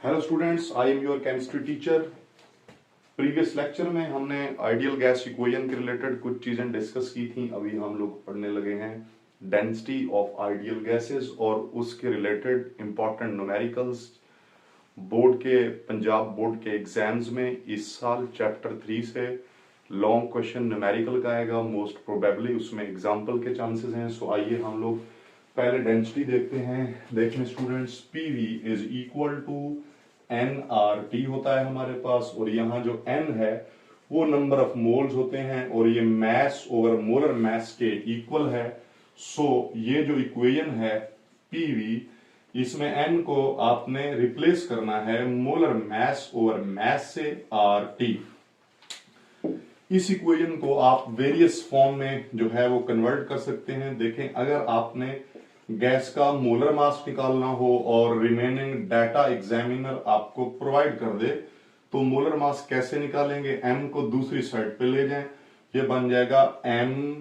Hello students, I am your chemistry teacher. Previous lecture में हमने ideal gas equation के related कुछ चीजें डिस्कस की थी। अभी हम लोग पढ़ने लगे हैं डेंसिटी ऑफ आइडियल गैसेस और उसके related important numericals. Punjab board के एग्जाम्स में इस साल चैप्टर 3 से लॉन्ग क्वेश्चन न्यूमेरिकल का आएगा मोस्ट प्रोबेबली, उसमें एग्जाम्पल के चांसेस हैं। सो आइए हम लोग पहले डेंसिटी देखते हैं। देखें students, PV is equal to n R T होता है हमारे पास, और यहाँ जो एन है वो नंबर ऑफ मोल्स होते हैं और ये मैस ओवर मोलर मैस के इक्वल है। सो ये जो इक्वेशन है पीवी, इसमें एन को आपने रिप्लेस करना है मोलर मैस ओवर मैस से आर टी। इस इक्वेशन को आप वेरियस फॉर्म में जो है वो कन्वर्ट कर सकते हैं। देखें, अगर आपने गैस का मोलर मास निकालना हो और रिमेनिंग डाटा एग्जामिनर आपको प्रोवाइड कर दे तो मोलर मास कैसे निकालेंगे? एम को दूसरी साइड पे ले जाएं, ये बन जाएगा एम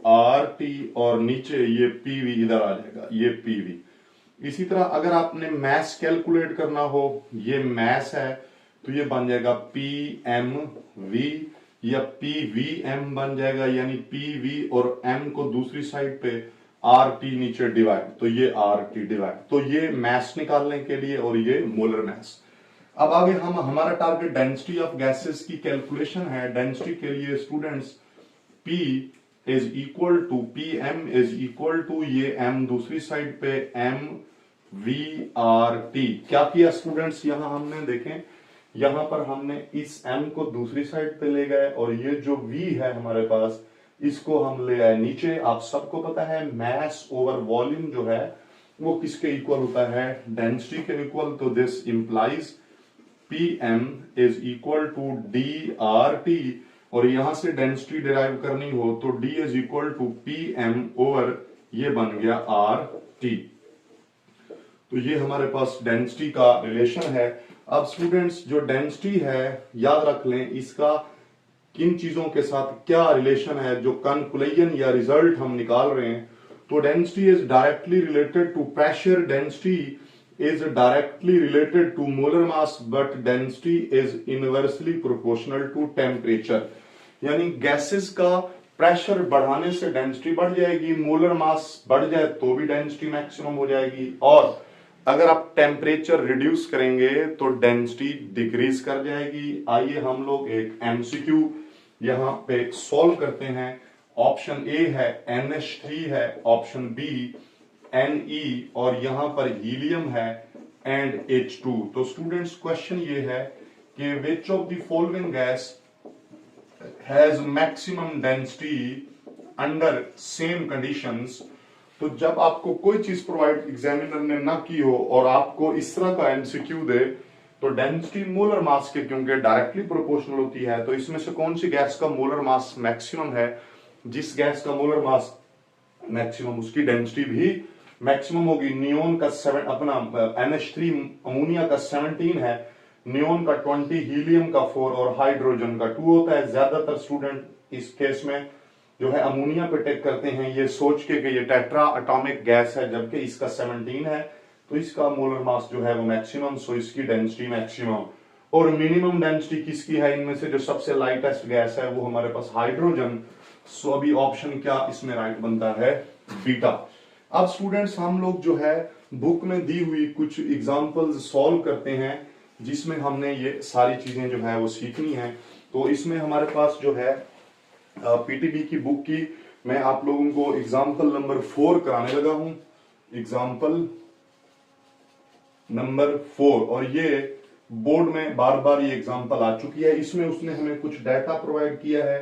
आर टी और नीचे ये पीवी इधर आ जाएगा, ये पीवी। इसी तरह अगर आपने मैस कैलकुलेट करना हो, ये मैस है तो ये बन जाएगा पी एम वी या पी वी एम बन जाएगा, यानी पी वी और एम को दूसरी साइड पे आर टी नीचे डिवाइड, तो ये आर टी डिवाइड। तो ये मैस निकालने के लिए और ये मोलर मैस। अब आगे हम हमारा टारगेट डेंसिटी ऑफ गैसेस की कैलकुलेशन है। डेंसिटी के लिए students P is equal to P M is equal to ये m दूसरी साइड पे m वी आर टी। क्या किया स्टूडेंट्स, यहां हमने देखें, यहां पर हमने इस m को दूसरी साइड पे ले गए और ये जो v है हमारे पास इसको हम ले आए नीचे। आप सबको पता है मैस ओवर वॉल्यूम जो है वो किसके इक्वल होता है? डेंसिटी के इक्वल। तो this implies Pm is equal to D R T, और यहां से डेंसिटी डिराइव करनी हो तो D is equal to Pm over ये बन गया आर टी। तो ये हमारे पास डेंसिटी का रिलेशन है। अब स्टूडेंट्स, जो डेंसिटी है याद रख लें इसका किन चीजों के साथ क्या रिलेशन है, जो कंक्लूजन या रिजल्ट हम निकाल रहे हैं। तो density is directly related to pressure, density is directly related to molar mass, but density is inversely proportional to temperature. यानी गैसेस का प्रेशर बढ़ाने से डेंसिटी बढ़ जाएगी, मोलर मास बढ़ जाए तो भी डेंसिटी मैक्सिमम हो जाएगी, और अगर आप टेम्परेचर रिड्यूस करेंगे तो डेंसिटी डिक्रीज कर जाएगी। आइए हम लोग एक एमसीक्यू यहां पे सॉल्व करते हैं। ऑप्शन ए है NH3 है, ऑप्शन बी Ne, और यहां पर हीलियम है एंड H2। तो स्टूडेंट्स क्वेश्चन ये है कि which of the following gas has maximum density under same conditions. तो जब आपको कोई चीज प्रोवाइड एग्जामिनर ने ना की हो और आपको इस तरह का एमसीक्यू दे तो डेंसिटी मोलर मास के क्योंकि डायरेक्टली प्रोपोर्शनल होती है, तो इसमें से कौन सी गैस का मोलर मास मैक्सिमम है? जिस गैस का मोलर मास मैक्सिमम उसकी डेंसिटी भी मैक्सिमम होगी। नियोन का NH3 अमोनिया का 17 है, नियोन का 20, हीलियम का 4 और हाइड्रोजन का 2 होता है। ज्यादातर स्टूडेंट इस केस में जो है अमोनिया पे टेक करते हैं ये सोच के कि ये टेट्रा एटॉमिक गैस है, जबकि इसका 17 है तो इसका मोलर मास जो है वो मैक्सिमम, सो इसकी डेंसिटी मैक्सिमम। और मिनिमम डेंसिटी किसकी है? इनमें से जो सबसे लाइटेस्ट गैस है वो हमारे पास हाइड्रोजन। सो अभी ऑप्शन क्या इसमें राइट बनता है? बीटा। अब स्टूडेंट्स हम लोग जो है बुक में दी हुई कुछ एग्जांपल्स सॉल्व करते हैं जिसमें हमने ये सारी चीजें जो है वो सीखनी है। तो इसमें हमारे पास जो है पीटीबी की बुक की मैं आप लोगों को एग्जांपल नंबर 4 कराने लगा हूं, एग्जांपल नंबर 4, और ये बोर्ड में बार बार ये एग्जांपल आ चुकी है। इसमें उसने हमें कुछ डाटा प्रोवाइड किया है।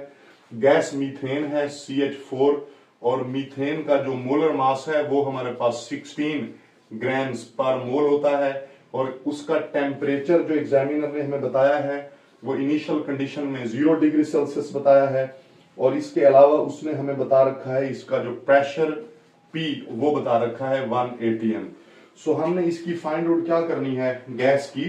गैस मीथेन है CH4, और मीथेन का जो मोलर मास है वो हमारे पास 16 ग्राम्स पर मोल होता है, और उसका टेम्परेचर जो एग्जामिनर ने हमें बताया है वो इनिशियल कंडीशन में 0 डिग्री सेल्सियस बताया है, और इसके अलावा उसने हमें बता रखा है इसका जो प्रेशर P वो बता रखा है 1 atm। सो हमने इसकी फाइंड आउट क्या करनी है? गैस की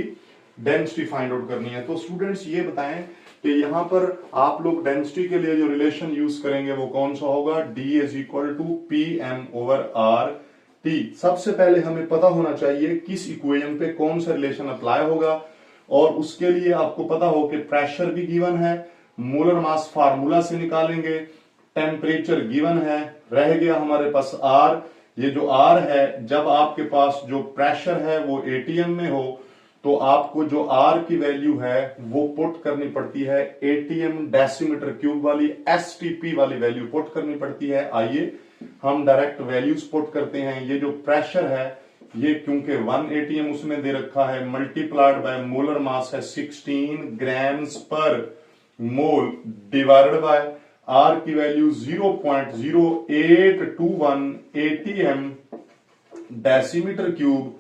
डेंसिटी फाइंड आउट करनी है। तो स्टूडेंट्स ये बताएं कि यहां पर आप लोग डेंसिटी के लिए जो रिलेशन यूज करेंगे वो कौन सा होगा? D is equal to P M over R T. सबसे पहले हमें पता होना चाहिए किस इक्वेशन पे कौन सा रिलेशन अप्लाई होगा, और उसके लिए आपको पता हो कि प्रेशर भी गिवन है, मोलर मास फार्मूला से निकालेंगे, टेम्परेचर गिवन है, रह गया हमारे पास आर। ये जो आर है, जब आपके पास जो प्रेशर है वो एटीएम में हो तो आपको जो आर की वैल्यू है वो पुट करनी पड़ती है एटीएम डेसीमीटर क्यूब वाली, एसटीपी वाली वैल्यू पुट करनी पड़ती है। आइए हम डायरेक्ट वैल्यूज पुट करते हैं। ये जो प्रेशर है ये क्योंकि 1 एटीएम उसमें दे रखा है, मल्टीप्लाइड बाय मोलर मास है 16 grams per mole, divided by are की वैल्यू 0.0821 एटीएम डेसीमीटर क्यूब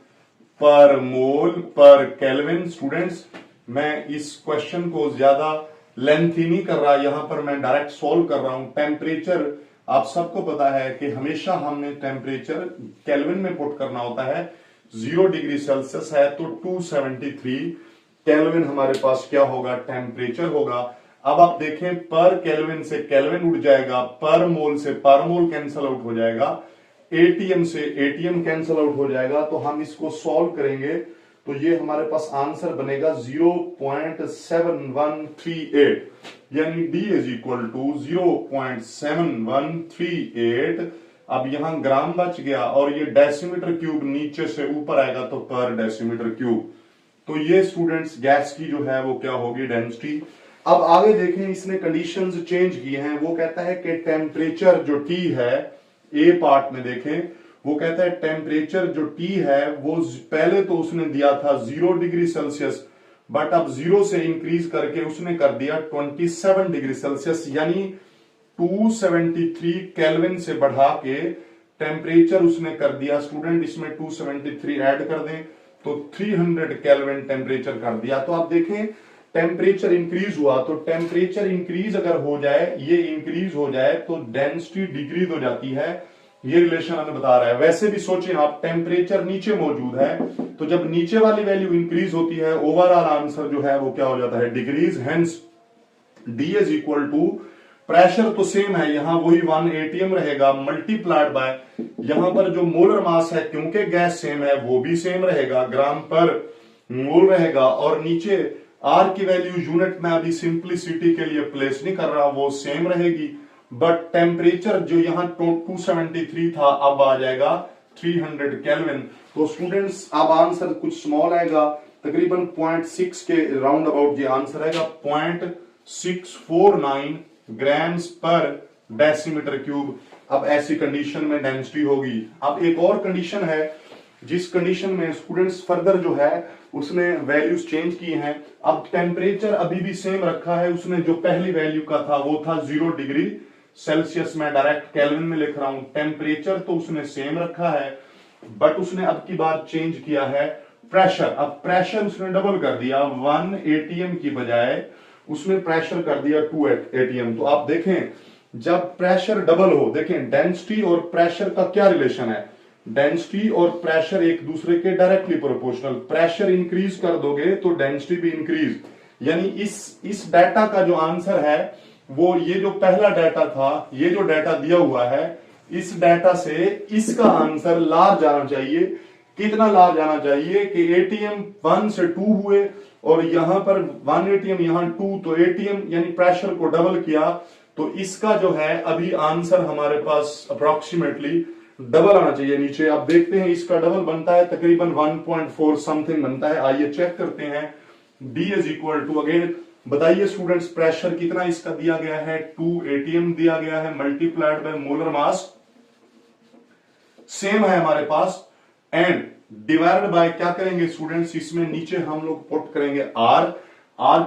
पर मोल पर केल्विन। स्टूडेंट्स, मैं इस क्वेश्चन को ज्यादा लेंथी नहीं कर रहा, यहां पर मैं डायरेक्ट सॉल्व कर रहा हूं। टेम्परेचर आप सबको पता है कि हमेशा हमने टेम्परेचर केल्विन में पुट करना होता है। 0 डिग्री सेल्सियस है तो 273 केल्विन हमारे पास क्या होगा, टेम्परेचर होगा। अब आप देखें, पर केल्विन से केल्विन उड़ जाएगा, पर मोल से पर मोल कैंसल आउट हो जाएगा, एटीएम से एटीएम कैंसल आउट हो जाएगा। तो हम इसको सॉल्व करेंगे तो ये हमारे पास आंसर बनेगा 0.7138, यानी D इज इक्वल टू 0.7138। अब यहां ग्राम बच गया और ये डेसीमीटर क्यूब नीचे से ऊपर आएगा तो पर डेसीमीटर क्यूब। तो ये स्टूडेंट्स गैस की जो है वो क्या होगी, डेंसिटी। अब आगे देखें, इसने कंडीशंस चेंज किए हैं। वो कहता है कि टेम्परेचर जो T है, ए पार्ट में देखें, वो कहता है टेम्परेचर जो T है वो पहले तो उसने दिया था 0 डिग्री सेल्सियस, बट अब 0 से इंक्रीज करके उसने कर दिया 27 डिग्री सेल्सियस, यानी 273 केल्विन से बढ़ा के टेम्परेचर उसने कर दिया। स्टूडेंट, इसमें 273 ऐड कर दें तो 300 केल्विन टेम्परेचर कर दिया। तो आप देखें टेम्परेचर इंक्रीज हुआ, तो टेम्परेचर इंक्रीज अगर हो जाए, ये इंक्रीज हो जाए तो डेंसिटी डिक्रीज हो जाती है। ये रिलेशन हमें बता रहा है। वैसे भी सोचें आप, टेम्परेचर नीचे मौजूद है तो जब नीचे वाली वैल्यू इंक्रीज होती है, ओवरऑल आंसर जो है वो क्या हो जाता है, decrease. Hence D is equal to, pressure तो सेम है, यहां वही 1 एटीएम रहेगा, मल्टीप्लाइड बाय यहां पर जो मोलर मास है, क्योंकि गैस सेम है वो भी सेम रहेगा, ग्राम पर मोल रहेगा, और नीचे आर की वैल्यू यूनिट में अभी सिंप्लिसिटी के लिए प्लेस नहीं कर रहा, वो सेम रहेगी। बट टेम्परेचर जो यहां 273 था अब आ जाएगा 300 केल्विन। तो स्टूडेंट्स अब आंसर कुछ स्मॉल आएगा, तकरीबन 0.6 के राउंड अबाउट ये आंसर आएगा, 0.649 ग्राम्स पर डेसीमीटर क्यूब। अब ऐसी कंडीशन में डेंसिटी होगी। अब एक और कंडीशन है, जिस कंडीशन में स्टूडेंट्स फर्दर जो है उसने वैल्यूज चेंज की हैं। अब टेम्परेचर अभी भी सेम रखा है, उसने जो पहली वैल्यू का था वो था 0 डिग्री सेल्सियस, में डायरेक्ट केल्विन में लिख रहा हूं। टेम्परेचर तो उसने सेम रखा है, बट उसने अब की बार चेंज किया है प्रेशर। अब प्रेशर उसने डबल कर दिया, 1 एटीएम की बजाय उसने प्रेशर कर दिया 2 एटीएम। तो आप देखें, जब प्रेशर डबल हो, देखें डेंसिटी और प्रेशर का क्या रिलेशन है, डेंसिटी और प्रेशर एक दूसरे के डायरेक्टली प्रोपोर्शनल। प्रेशर इंक्रीज कर दोगे तो डेंसिटी भी इंक्रीज, यानी इस डाटा का जो आंसर है वो ये जो पहला डाटा था, ये जो डाटा दिया हुआ है, इस डाटा से इसका आंसर लार्ज आना चाहिए। कितना लार्ज आना चाहिए कि एटीएम 1 से 2 हुए और यहां पर 1 एटीएम, यहां 2, तो एटीएम यानी प्रेशर को डबल किया, तो इसका जो है अभी आंसर हमारे पास अप्रोक्सीमेटली डबल आना चाहिए नीचे। आप देखते हैं इसका डबल बनता है, तकरीबन 1.4 समथिंग बनता है। आइए चेक करते हैं। D is equal to, again बताइए स्टूडेंट्स, प्रेशर कितना इसका दिया गया है, 2 एटीएम दिया गया है, multiplied by molar mass same है हमारे पास, एंड डिवाइडेड बाय क्या करेंगे स्टूडेंट्स, इसमें नीचे हम लोग पुट करेंगे R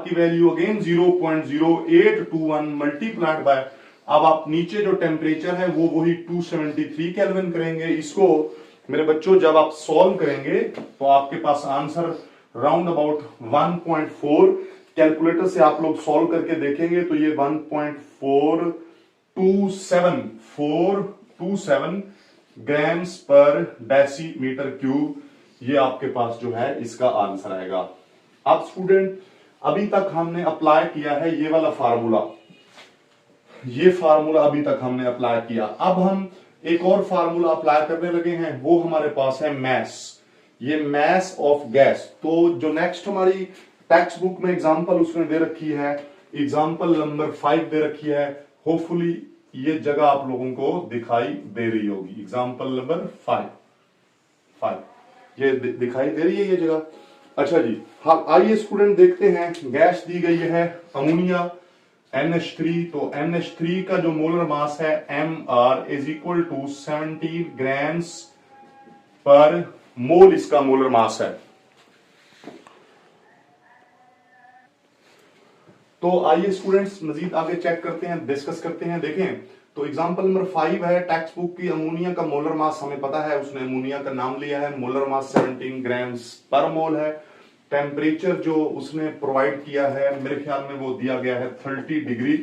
की वैल्यू अगेन 0.0821 मल्टीप्लाइड बाय, अब आप नीचे जो टेम्परेचर है वो वही 273 केल्विन करेंगे। इसको मेरे बच्चों जब आप सॉल्व करेंगे तो आपके पास आंसर राउंड अबाउट 1.4, कैलकुलेटर से आप लोग सॉल्व करके देखेंगे तो ये 1.427 ग्राम्स पर डेसीमीटर क्यूब, ये आपके पास जो है इसका आंसर आएगा। अब स्टूडेंट, अभी तक हमने अप्लाई किया है ये वाला फार्मूला, ये फार्मूला अभी तक हमने अप्लाई किया। अब हम एक और फार्मूला अप्लाई करने लगे हैं, वो हमारे पास है मैस, ये मैस ऑफ गैस। तो जो नेक्स्ट हमारी टेक्स्ट बुक में एग्जांपल उसने दे रखी है, एग्जांपल नंबर 5 दे रखी है, होपफुली ये जगह आप लोगों को दिखाई दे रही होगी। एग्जांपल नंबर 5 ये दिखाई दे रही है ये जगह। अच्छा जी, हाँ आइए स्टूडेंट देखते हैं, गैस दी गई है अमोनिया NH3, तो NH3 का जो मोलर मास है Mr is equal to 17 grams per mole, इसका मोलर मास है। तो आइए स्टूडेंट्स मजीद आगे चेक करते हैं, डिस्कस करते हैं। देखें तो एग्जांपल नंबर 5 है टेक्स्ट बुक की, अमोनिया का मोलर मास हमें पता है, उसने अमोनिया का नाम लिया है, मोलर मास 17 ग्राम्स पर मोल है। टेम्परेचर जो उसने प्रोवाइड किया है मेरे ख्याल में वो दिया गया है 30 डिग्री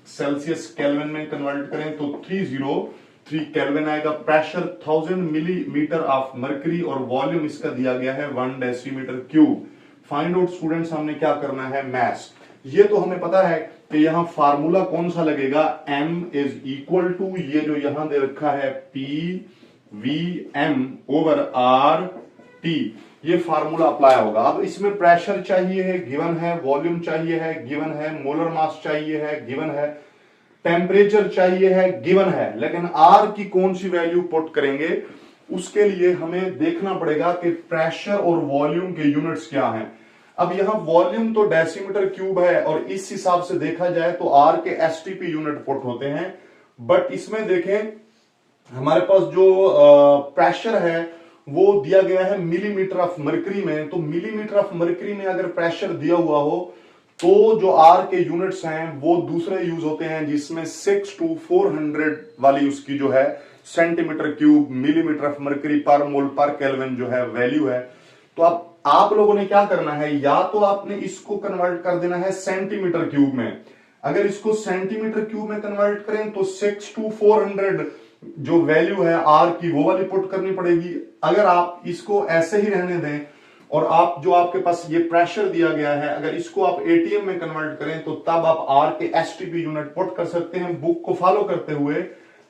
सेल्सियस, केल्विन में कन्वर्ट करें तो 303 केल्विन आएगा। प्रेशर 1000 मिलीमीटर ऑफ मरकरी और वॉल्यूम इसका दिया गया है 1 decimetre cube. Find out students हमने क्या करना है, मैस। ये तो हमें पता है कि यहां फार्मूला कौन सा लगेगा, M इज इक्वल टू ये जो यहां दे रखा है PVM ओवर RT, ये फार्मूला अप्लाई होगा। अब इसमें प्रेशर चाहिए है, गिवन है, वॉल्यूम चाहिए है, गिवन है, मोलर मास चाहिए है, गिवन है, टेम्परेचर चाहिए है, गिवन है, लेकिन R की कौन सी वैल्यू पुट करेंगे उसके लिए हमें देखना पड़ेगा कि प्रेशर और वॉल्यूम के यूनिट्स क्या हैं। अब यहां वॉल्यूम तो डेसीमीटर क्यूब है और इस हिसाब से देखा जाए तो R के STP यूनिट पुट होते हैं, बट इसमें देखें हमारे पास जो प्रेशर है वो दिया गया है मिलीमीटर ऑफ मरकरी में। तो मिलीमीटर ऑफ मरकरी में अगर प्रेशर दिया हुआ हो तो जो R के यूनिट्स हैं वो दूसरे यूज होते हैं, जिसमें 6 to 400 वाली उसकी जो है centimetre cube millimetre of mercury पर मोल पर केल्विन जो है वैल्यू है। तो अब आप लोगों ने क्या करना है, या तो आपने इसको कन्वर्ट कर देना है सेंटीमीटर क्यूब में। अगर इसको सेंटीमीटर क्यूब में कन्वर्ट करें तो 6 to 400 जो वैल्यू है R की वो वाली पुट करनी पड़ेगी। अगर आप इसको ऐसे ही रहने दें और आप जो आपके पास ये प्रेशर दिया गया है अगर इसको आप ATM में कन्वर्ट करें तो तब आप R के STP यूनिट पुट कर सकते हैं। बुक को फॉलो करते हुए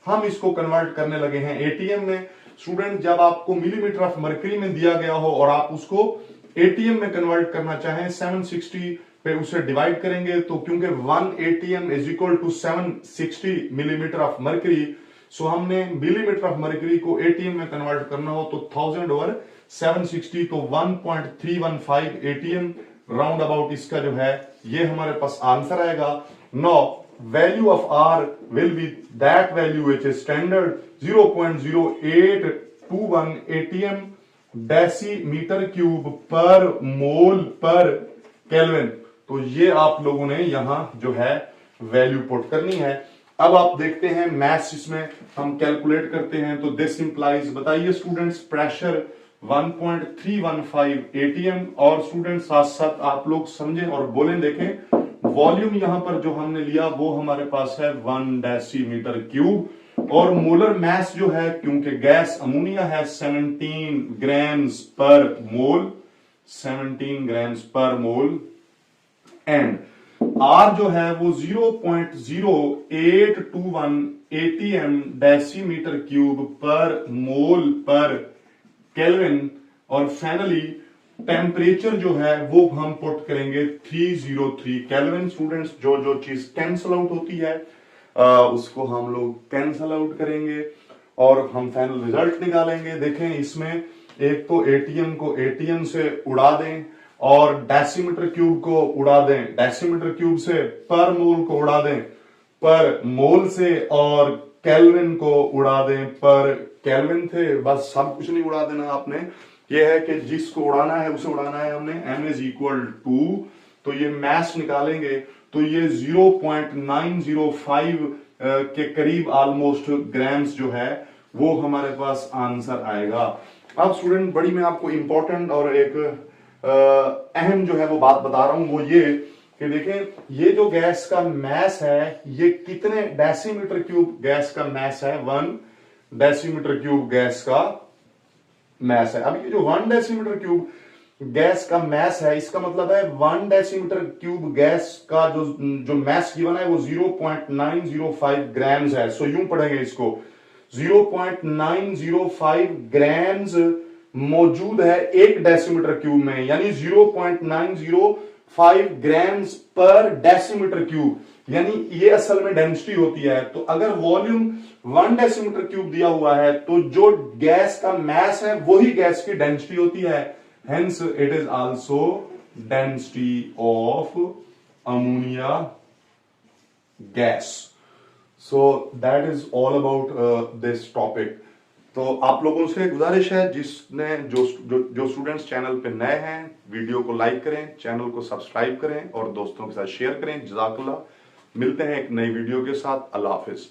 हम इसको कन्वर्ट करने लगे हैं ATM में। स्टूडेंट जब आपको मिलीमीटर ऑफ मरकरी में दिया गया हो और आप उसको ATM में कन्वर्ट करना चाहें 760 पे उसे डिवाइड करेंगे, तो क्योंकि 1 ATM is equal to 760 millimetre of mercury, so हमने मिलीमीटर ऑफ मरकरी को ATM में कन्वर्ट करना हो तो 1000 ओवर 760 तो 1.315 ATM राउंड अबाउट इसका जो है ये हमारे पास आंसर आएगा। No value of R will be that value which is standard 0.0821 ATM decimetre cube पर मोल पर केल्विन। तो ये आप लोगों ने यहां जो है वैल्यू पुट करनी है। अब आप देखते हैं मैथ्स इसमें हम कैलकुलेट करते हैं तो दिस इंप्लाइज, बताइए स्टूडेंट्स, प्रेशर 1.315 ATM और स्टूडेंट्स साथ साथ आप लोग समझें और बोलें, देखें वॉल्यूम यहां पर जो हमने लिया वो हमारे पास है 1 डेसीमीटर क्यूब और मोलर मैस जो है क्योंकि गैस अमोनिया है 17 grams per mole, 17 grams per mole and R जो है वो 0.0821 ATM डेसीमीटर क्यूब पर मोल पर केल्विन और फाइनली टेम्परेचर जो है वो हम पुट करेंगे 303 केल्विन। स्टूडेंट्स जो जो चीज कैंसल आउट होती है उसको हम लोग कैंसल आउट करेंगे और हम फाइनल रिजल्ट निकालेंगे। देखें इसमें एक तो ATM को ATM से उड़ा दें और डेसीमीटर क्यूब को उड़ा दें, डेसीमीटर क्यूब से पर मोल को उड़ा दें पर मोल से और केल्विन को उड़ा दें पर केल्विन थे। बस सब कुछ नहीं उड़ा देना आपने, ये है कि जिसको उड़ाना है उसे उड़ाना है हमने। M इज इक्वल टू, तो ये मैस निकालेंगे तो ये 0.905 के करीब ऑलमोस्ट ग्राम्स जो है वो हमारे पास आंसर आएगा। अब स्टूडेंट बड़ी मैं आपको इंपॉर्टेंट और एक अहम जो है वो बात बता रहा हूं, वो ये कि देखें ये जो गैस का मैस है ये कितने डेसीमीटर क्यूब गैस का मैस है, 1 डेसीमीटर क्यूब गैस का मैस है। अब ये जो 1 डेसीमीटर क्यूब गैस का मैस है इसका मतलब है 1 डेसीमीटर क्यूब गैस का जो मैस गिवन है वो 0.905 ग्राम्स है। सो यूं पढ़ेंगे इसको 0.905 ग्राम्स मौजूद है 1 डेसीमीटर क्यूब में, यानी 0.905 ग्राम्स पर डेसीमीटर क्यूब, यानी ये असल में डेंसिटी होती है। तो अगर वॉल्यूम 1 डेसीमीटर क्यूब दिया हुआ है तो जो गैस का मास है वही गैस की डेंसिटी होती है, hence it is also density of ammonia gas. So that is all about this topic. तो आप लोगों से गुजारिश है, जिसने जो स्टूडेंट्स चैनल पे नए हैं, वीडियो को लाइक करें, चैनल को सब्सक्राइब करें और दोस्तों के साथ शेयर करें। जज़ाकल्लाह। मिलते हैं एक नई वीडियो के साथ। अल्लाह हाफिज।